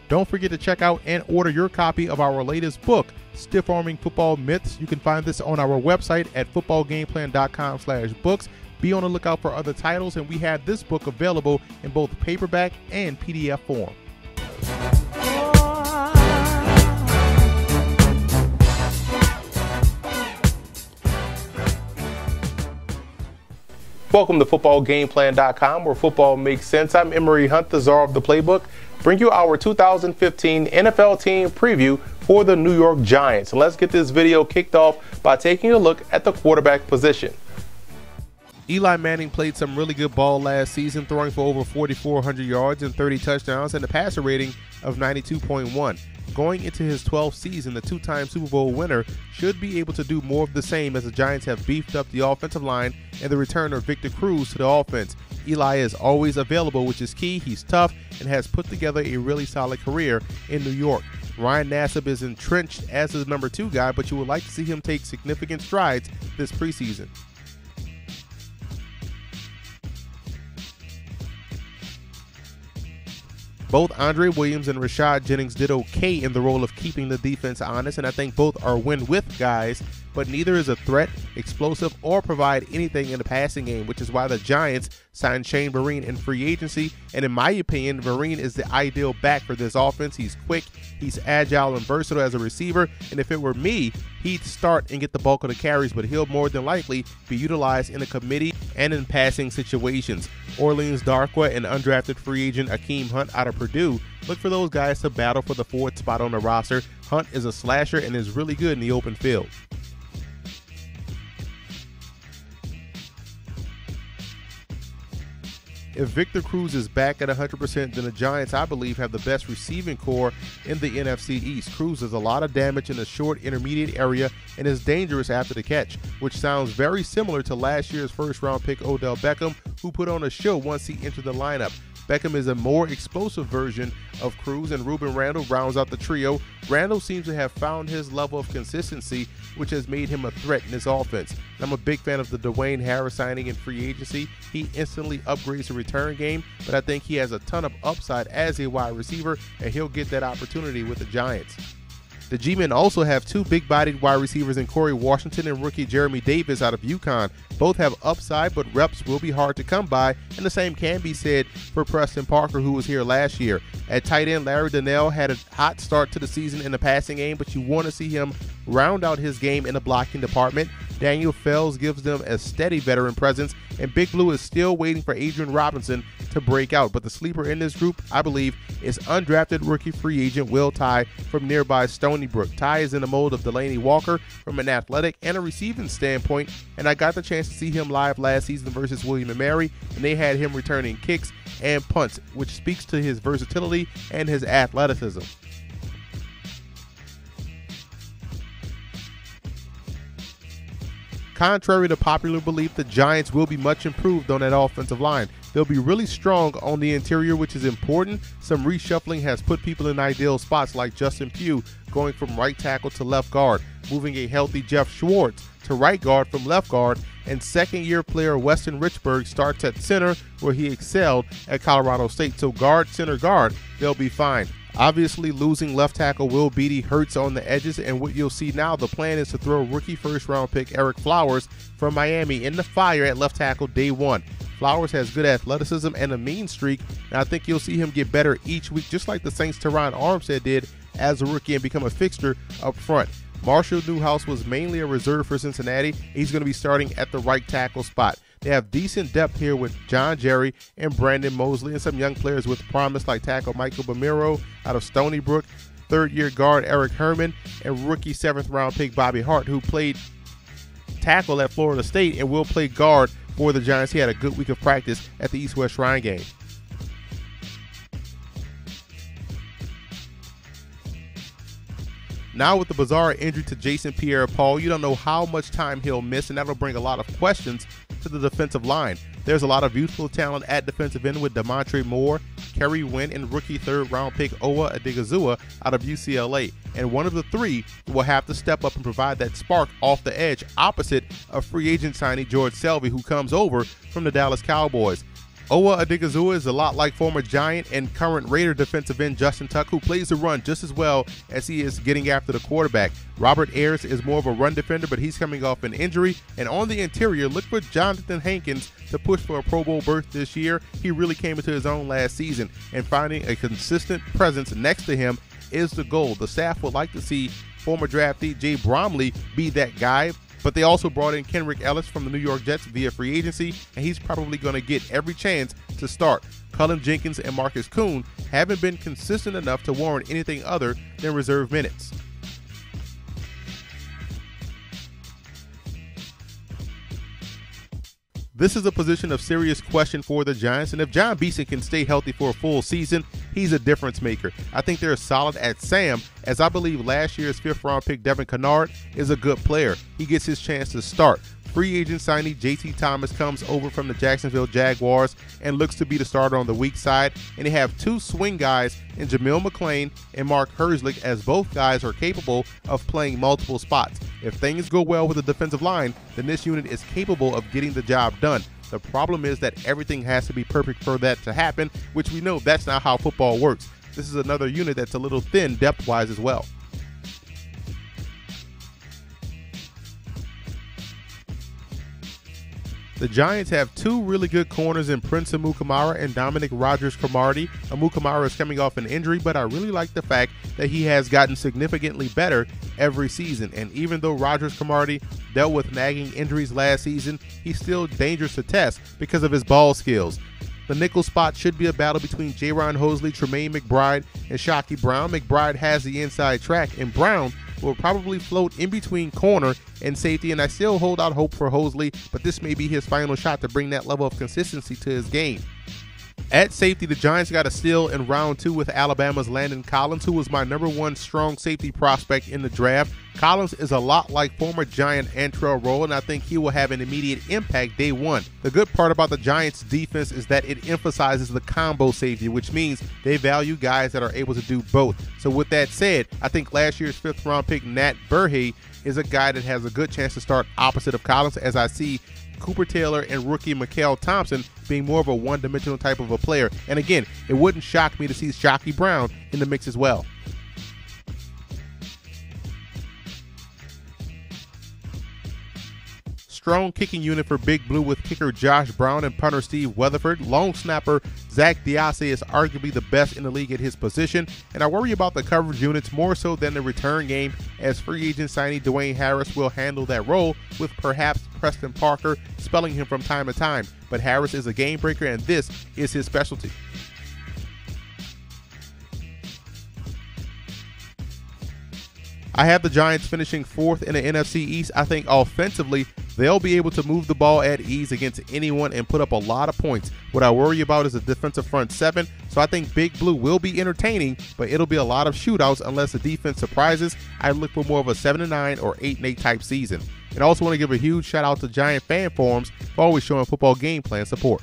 Don't forget to check out and order your copy of our latest book, Stiff Arming Football Myths. You can find this on our website at footballgameplan.com/books. Be on the lookout for other titles, and we have this book available in both paperback and PDF form. Welcome to footballgameplan.com, where football makes sense. I'm Emery Hunt, the czar of the playbook. Bring you our 2015 NFL team preview for the New York Giants. And let's get this video kicked off by taking a look at the quarterback position. Eli Manning played some really good ball last season, throwing for over 4,400 yards and 30 touchdowns and a passer rating of 92.1. Going into his 12th season, the two-time Super Bowl winner should be able to do more of the same, as the Giants have beefed up the offensive line and the return of Victor Cruz to the offense. Eli is always available, which is key. He's tough and has put together a really solid career in New York. Ryan Nassib is entrenched as his number 2 guy, but you would like to see him take significant strides this preseason. Both Andre Williams and Rashad Jennings did okay in the role of keeping the defense honest, and I think both are win-with guys, but neither is a threat, explosive, or provide anything in the passing game, which is why the Giants signed Shane Vereen in free agency. And in my opinion, Vereen is the ideal back for this offense. He's quick, he's agile and versatile as a receiver, and if it were me, he'd start and get the bulk of the carries, but he'll more than likely be utilized in a committee and in passing situations. Orleans Darkwa and undrafted free agent Akeem Hunt out of Purdue. Look for those guys to battle for the 4th spot on the roster. Hunt is a slasher and is really good in the open field. If Victor Cruz is back at 100%, then the Giants, I believe, have the best receiving core in the NFC East. Cruz does a lot of damage in the short intermediate area and is dangerous after the catch, which sounds very similar to last year's first-round pick Odell Beckham, who put on a show once he entered the lineup. Beckham is a more explosive version of Cruz, and Ruben Randle rounds out the trio. Randle seems to have found his level of consistency, which has made him a threat in this offense. And I'm a big fan of the Dwayne Harris signing in free agency. He instantly upgrades the return game, but I think he has a ton of upside as a wide receiver, and he'll get that opportunity with the Giants. The G-Men also have 2 big-bodied wide receivers in Corey Washington and rookie Jeremy Davis out of UConn. Both have upside, but reps will be hard to come by, and the same can be said for Preston Parker, who was here last year. At tight end, Larry Donnell had a hot start to the season in the passing game, but you want to see him round out his game in the blocking department. Daniel Fells gives them a steady veteran presence, and Big Blue is still waiting for Adrian Robinson to break out. But the sleeper in this group, I believe, is undrafted rookie free agent Will Tye from nearby Stony Brook. Tye is in the mold of Delaney Walker from an athletic and a receiving standpoint, and I got the chance to see him live last season versus William & Mary, and they had him returning kicks and punts, which speaks to his versatility and his athleticism. Contrary to popular belief, the Giants will be much improved on that offensive line. They'll be really strong on the interior, which is important. Some reshuffling has put people in ideal spots, like Justin Pugh going from right tackle to left guard, moving a healthy Jeff Schwartz to right guard from left guard, and second-year player Weston Richburg starts at center, where he excelled at Colorado State. So guard, center, guard, they'll be fine. Obviously, losing left tackle Will Beatty hurts on the edges, and what you'll see now, the plan is to throw rookie first-round pick Eric Flowers from Miami in the fire at left tackle day 1. Flowers has good athleticism and a mean streak, and I think you'll see him get better each week, just like the Saints' Teron Armstead did as a rookie and become a fixture up front. Marshall Newhouse was mainly a reserve for Cincinnati. He's going to be starting at the right tackle spot. They have decent depth here with John Jerry and Brandon Mosley, and some young players with promise like tackle Michael Bamiro out of Stony Brook, third-year guard Eric Herman, and rookie 7th-round pick Bobby Hart, who played tackle at Florida State and will play guard for the Giants. He had a good week of practice at the East-West Shrine game. Now with the bizarre injury to Jason Pierre-Paul, you don't know how much time he'll miss, and that'll bring a lot of questions to the defensive line. There's a lot of youthful talent at defensive end with Demontre Moore, Kerry Wynn, and rookie 3rd-round pick Owa Adigizua out of UCLA. And one of the 3 will have to step up and provide that spark off the edge, opposite of free agent signee George Selvey, who comes over from the Dallas Cowboys. Owa Adigizua is a lot like former Giant and current Raider defensive end Justin Tuck, who plays the run just as well as he is getting after the quarterback. Robert Ayers is more of a run defender, but he's coming off an injury. And on the interior, look for Jonathan Hankins to push for a Pro Bowl berth this year. He really came into his own last season, and finding a consistent presence next to him is the goal. The staff would like to see former draftee Jay Bromley be that guy, but they also brought in Kenrick Ellis from the New York Jets via free agency, and he's probably going to get every chance to start. Cullen Jenkins and Marcus Kuhn haven't been consistent enough to warrant anything other than reserve minutes. This is a position of serious question for the Giants, and if John Beeson can stay healthy for a full season, he's a difference maker. I think they're solid at Sam, as I believe last year's 5th-round pick Devin Kennard is a good player. He gets his chance to start. Free agent signee JT Thomas comes over from the Jacksonville Jaguars and looks to be the starter on the weak side, and they have two swing guys in Jamil McClain and Mark Herzlich, as both guys are capable of playing multiple spots. If things go well with the defensive line, then this unit is capable of getting the job done. The problem is that everything has to be perfect for that to happen, which we know that's not how football works. This is another unit that's a little thin depth-wise as well. The Giants have two really good corners in Prince Amukamara and Dominic Rodgers-Cromartie. Amukamara is coming off an injury, but I really like the fact that he has gotten significantly better every season. And even though Rodgers-Cromartie dealt with nagging injuries last season, he's still dangerous to test because of his ball skills. The nickel spot should be a battle between Jaron Hosley, Tremaine McBride, and Shockey Brown. McBride has the inside track, and Brown will probably float in between corner and safety, and I still hold out hope for Hosley, but this may be his final shot to bring that level of consistency to his game. At safety, the Giants got a steal in round 2 with Alabama's Landon Collins, who was my #1 strong safety prospect in the draft. Collins is a lot like former Giant Antrell Roll, and I think he will have an immediate impact day one. The good part about the Giants' defense is that it emphasizes the combo safety, which means they value guys that are able to do both. So with that said, I think last year's 5th-round pick Nat Burhay is a guy that has a good chance to start opposite of Collins, as I see Cooper Taylor and rookie Mikael Thompson being more of a one-dimensional type of a player. And again, it wouldn't shock me to see Shockey Brown in the mix as well. Strong kicking unit for Big Blue with kicker Josh Brown and punter Steve Weatherford. Long snapper Zach Diase is arguably the best in the league at his position, and I worry about the coverage units more so than the return game, as free agent signee Dwayne Harris will handle that role, with perhaps Preston Parker spelling him from time to time. But Harris is a game breaker, and this is his specialty. I have the Giants finishing 4th in the NFC East. I think offensively, they'll be able to move the ball at ease against anyone and put up a lot of points. What I worry about is the defensive front 7, so I think Big Blue will be entertaining, but it'll be a lot of shootouts unless the defense surprises. I look for more of a 7-9 or 8-8 type season. And I also want to give a huge shout out to Giant fan forums for always showing football game plan support.